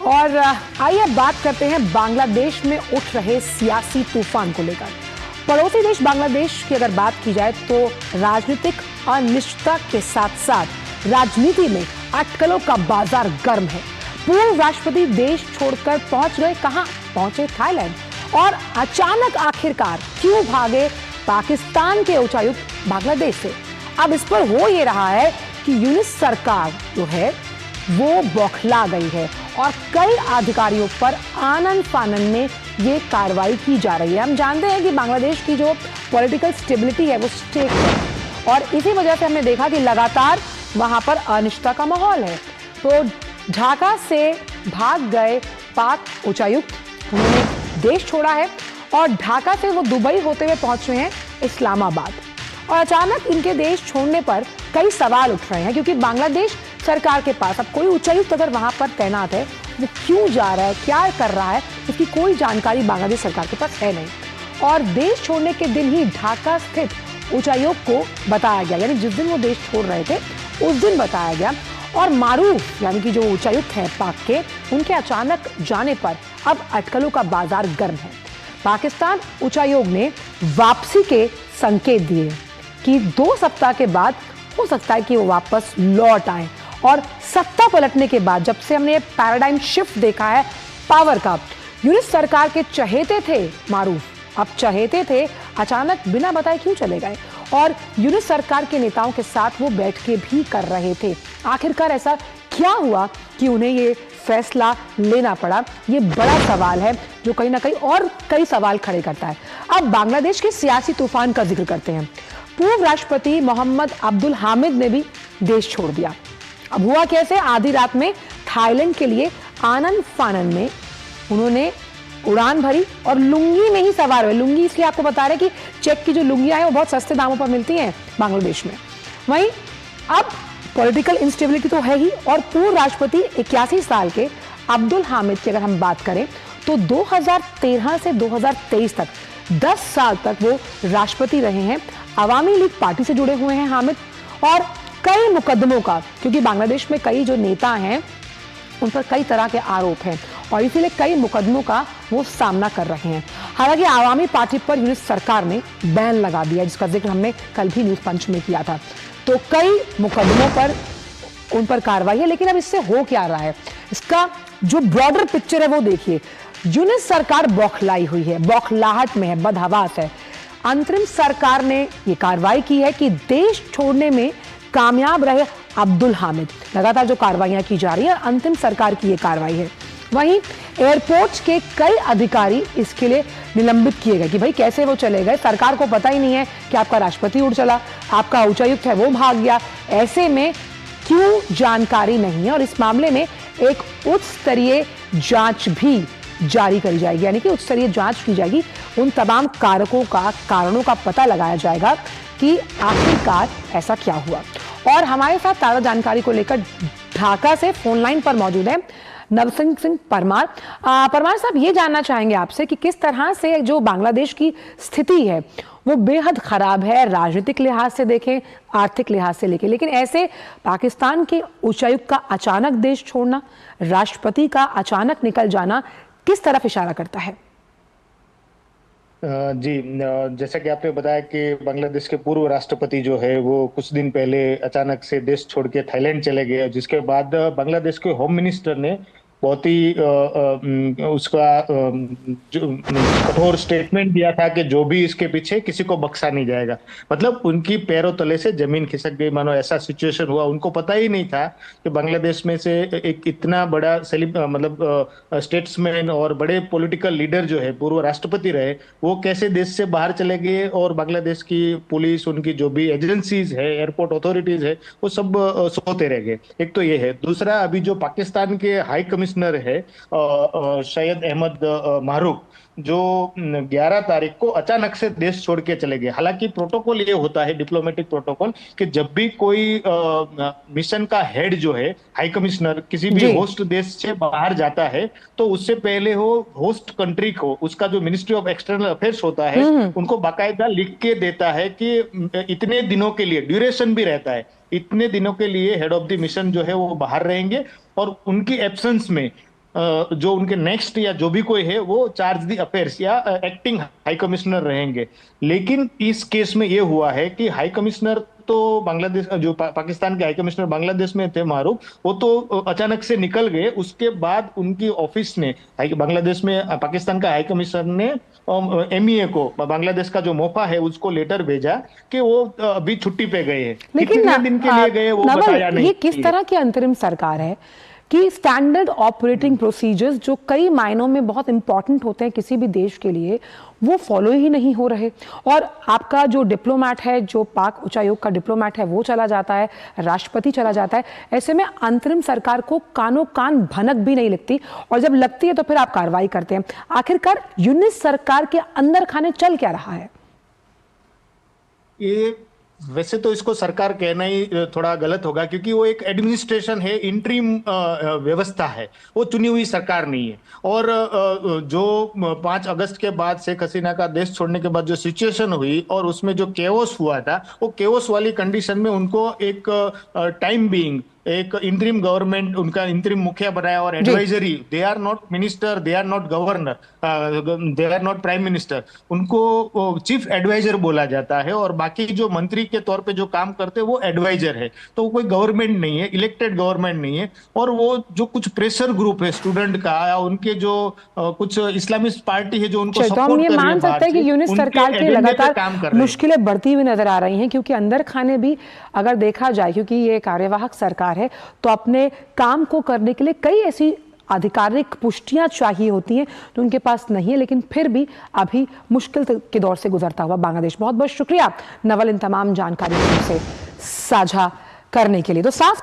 और आइए बात करते हैं बांग्लादेश में उठ रहे सियासी तूफान को लेकर। पड़ोसी देश बांग्लादेश की अगर बात की जाए तो राजनीतिक अनिश्चितता के साथ साथ राजनीति में अटकलों का बाजार गर्म है। पूर्व राष्ट्रपति देश छोड़कर पहुंच गए, कहां पहुंचे? थाईलैंड। और अचानक आखिरकार क्यों भागे पाकिस्तान के उच्चायुक्त बांग्लादेश से? अब इस पर हो ये रहा है कि यूनिस सरकार जो है वो बौखला गई है और कई अधिकारियों पर आनन फानन में ये कार्रवाई की जा रही है। हम जानते हैं कि बांग्लादेश की जो पॉलिटिकल स्टेबिलिटी है वो स्टेक है और इसी वजह से हमने देखा कि लगातार वहां पर अनिश्चितता का माहौल है। तो ढाका से भाग गए पाक उच्चायुक्त, उन्होंने देश छोड़ा है और ढाका से वो दुबई होते हुए पहुंचे हैं इस्लामाबाद। और अचानक इनके देश छोड़ने पर कई सवाल उठ रहे हैं क्योंकि बांग्लादेश सरकार के पास अब कोई उच्चायुक्त अगर वहां पर तैनात है, वो क्यों जा रहा है, क्या कर रहा है, इसकी कोई जानकारी बांग्लादेश सरकार के पास है नहीं। और देश छोड़ने के दिन ही ढाका स्थित उच्चायुक्त को बताया गया, यानी जिस दिन वो देश छोड़ रहे थे उस दिन बताया गया। और मारूफ यानी कि जो उच्चायुक्त है पाक के, उनके अचानक जाने पर अब अटकलों का बाजार गर्म है। पाकिस्तान उच्चायोग ने वापसी के संकेत दिए कि 2 सप्ताह के बाद हो सकता है कि वो वापस लौट आए। और सत्ता पलटने के बाद, जब से हमने ये पैराडाइम शिफ्ट देखा है पावर का, यूनिस सरकार के चहेते थे मारूफ, अब चहेते थे अचानक बिना बताए क्यों चले गए। और यूनिस सरकार के नेताओं के साथ वो बैठ के भी कर रहे थे। आखिरकार ऐसा क्या हुआ कि उन्हें ये फैसला लेना पड़ा? ये बड़ा सवाल है जो कहीं ना कहीं और कई सवाल खड़े करता है। अब बांग्लादेश के सियासी तूफान का जिक्र करते हैं। पूर्व राष्ट्रपति मोहम्मद अब्दुल हामिद ने भी देश छोड़ दिया। अब हुआ कैसे? आधी रात में थाईलैंड के लिए आनन फानन में उन्होंने उड़ान भरी और लुंगी में ही सवार हुए। लुंगी इसलिए आपको बता रहे कि चेक की जो लुंगियां हैं वो बहुत सस्ते दामों पर मिलती हैं बांग्लादेश में। वहीं अब पॉलिटिकल इंस्टेबिलिटी तो है ही, और पूर्व राष्ट्रपति 81 साल के अब्दुल हामिद की अगर हम बात करें तो 2013 से 2023 तक 10 साल तक वो राष्ट्रपति रहे हैं। अवामी लीग पार्टी से जुड़े हुए हैं हामिद और कई मुकदमों का, क्योंकि बांग्लादेश में कई जो नेता हैं उन पर कई तरह के आरोप हैं और इसीलिए कई मुकदमों का वो सामना कर रहे हैं। हालांकि आवामी पार्टी पर यूनिस सरकार ने बैन लगा दिया, जिसका जिक्र हमने कल भी न्यूज पंच में किया था। तो कई मुकदमों पर उन पर कार्रवाई है, लेकिन अब इससे हो क्या रहा है, इसका जो ब्रॉडर पिक्चर है वो देखिए। यूनिस सरकार बौखलाई हुई है, बौखलाहट में है, बदहवास है। अंतरिम सरकार ने ये कार्रवाई की है कि देश छोड़ने में कामयाब रहे अब्दुल हामिद। लगातार जो कार्रवाइयां की जा रही है, अंतिम सरकार की ये कार्रवाई है। वहीं एयरपोर्ट्स के कई अधिकारी इसके लिए निलंबित किए गए कि भाई कैसे वो चले गए, सरकार को पता ही नहीं है कि आपका राष्ट्रपति उड़ चला, आपका उच्चायुक्त है वो भाग गया, ऐसे में क्यों जानकारी नहीं है। और इस मामले में एक उच्च स्तरीय जांच भी जारी करी जाएगी, यानी कि उच्च स्तरीय जांच की जाएगी। उन तमाम कारकों का, कारणों का पता लगाया जाएगा कि आखिरकार ऐसा क्या हुआ। और हमारे साथ ताज़ा जानकारी को लेकर ढाका से फोन लाइन पर मौजूद है नवसिंह सिंह परमार। परमार साहब, ये जानना चाहेंगे आपसे कि किस तरह से जो बांग्लादेश की स्थिति है वो बेहद खराब है, राजनीतिक लिहाज से देखें, आर्थिक लिहाज से लेके, लेकिन ऐसे पाकिस्तान के उच्चायुक्त का अचानक देश छोड़ना, राष्ट्रपति का अचानक निकल जाना किस तरफ इशारा करता है? जी, जैसा कि आपने बताया कि बांग्लादेश के पूर्व राष्ट्रपति जो है वो कुछ दिन पहले अचानक से देश छोड़ के थाईलैंड चले गए, जिसके बाद बांग्लादेश के होम मिनिस्टर ने बहुत ही उसका जो कठोर स्टेटमेंट दिया था कि जो भी इसके पीछे किसी को बख्शा नहीं जाएगा। मतलब उनकी पैरों तले से जमीन खिसक गई, मानो ऐसा सिचुएशन हुआ। उनको पता ही नहीं था कि बांग्लादेश में से एक इतना बड़ा स्टेट्समैन और बड़े पॉलिटिकल लीडर जो है, पूर्व राष्ट्रपति रहे, वो कैसे देश से बाहर चले गए। और बांग्लादेश की पुलिस, उनकी जो भी एजेंसीज है, एयरपोर्ट अथॉरिटीज है, वो सब सोते रह गए। एक तो ये है। दूसरा, अभी जो पाकिस्तान के हाई कमिश्नर है सैयद अहमद मारूफ, जो 11 तारीख को अचानक से देश छोड़ के चले गए। हालांकि प्रोटोकॉल ये होता है, डिप्लोमेटिक प्रोटोकॉल, कि जब भी कोई मिशन का हेड जो है, हाई कमिश्नर, किसी भी होस्ट देश से बाहर जाता है तो उससे पहले हो होस्ट कंट्री को, उसका जो मिनिस्ट्री ऑफ एक्सटर्नल अफेयर्स होता है, उनको बाकायदा लिख के देता है कि इतने दिनों के लिए, ड्यूरेशन भी रहता है, इतने दिनों के लिए हेड ऑफ द मिशन जो है वो बाहर रहेंगे और उनकी एब्सेंस में जो उनके नेक्स्ट या जो भी कोई है वो चार्ज दी अफेयर्स या एक्टिंग हाई कमिश्नर रहेंगे। लेकिन इस केस में ये हुआ है कि हाई कमिश्नर तो बांग्लादेश जो पाकिस्तान के हाई कमिश्नर बांग्लादेश में थे मारूफ, वो तो अचानक से निकल गए। उसके बाद उनकी ऑफिस ने बांग्लादेश में पाकिस्तान का हाई कमिश्नर ने एमईए को, बांग्लादेश का जो मोफा है, उसको लेटर भेजा कि वो अभी छुट्टी पे गए हैं। लेकिन कितने दिन के लिए गए वो बताया नहीं। ये किस तरह की अंतरिम सरकार है कि स्टैंडर्ड ऑपरेटिंग प्रोसीजर्स जो कई मायनों में बहुत इंपॉर्टेंट होते हैं किसी भी देश के लिए, वो फॉलो ही नहीं हो रहे। और आपका जो डिप्लोमैट है, जो पाक उच्चायोग का डिप्लोमैट है, वो चला जाता है, राष्ट्रपति चला जाता है। ऐसे में अंतरिम सरकार को कानों कान भनक भी नहीं लगती, और जब लगती है तो फिर आप कार्रवाई करते हैं। आखिरकार यूनिस सरकार के अंदर खाने चल क्या रहा है? ये वैसे तो इसको सरकार कहना ही थोड़ा गलत होगा, क्योंकि वो एक एडमिनिस्ट्रेशन है, इंटरिम व्यवस्था है, वो चुनी हुई सरकार नहीं है। और जो 5 अगस्त के बाद शेख हसीना का देश छोड़ने के बाद जो सिचुएशन हुई और उसमें जो केओस हुआ था, वो केओस वाली कंडीशन में उनको एक टाइम बीइंग एक इंटरिम गवर्नमेंट, उनका इंटरिम मुखिया बनाया और advisory, they are not minister, they are not governor, they are not prime minister, उनको चीफ एडवाइजर बोला जाता है। और बाकी जो मंत्री के तौर पे जो काम करते हैं वो एडवाइजर है। तो वो कोई गवर्नमेंट नहीं है, इलेक्टेड गवर्नमेंट नहीं है। और वो जो कुछ प्रेशर ग्रुप है स्टूडेंट का, या उनके जो कुछ इस्लामिस्ट पार्टी है जो उनको तो हम ये मान सकते हैं कि यूनिस सरकार की लगातार मुश्किलें बढ़ती हुई नजर आ रही हैं, क्योंकि अंदर खाने भी अगर देखा जाए, क्योंकि ये कार्यवाहक सरकार है, तो अपने काम को करने के लिए कई ऐसी आधिकारिक पुष्टियां चाहिए होती हैं जो उनके पास नहीं है। लेकिन फिर भी अभी मुश्किल के दौर से गुजरता हुआ बांग्लादेश। बहुत बहुत शुक्रिया नवल इन तमाम जानकारियों से साझा करने के लिए। तो साफ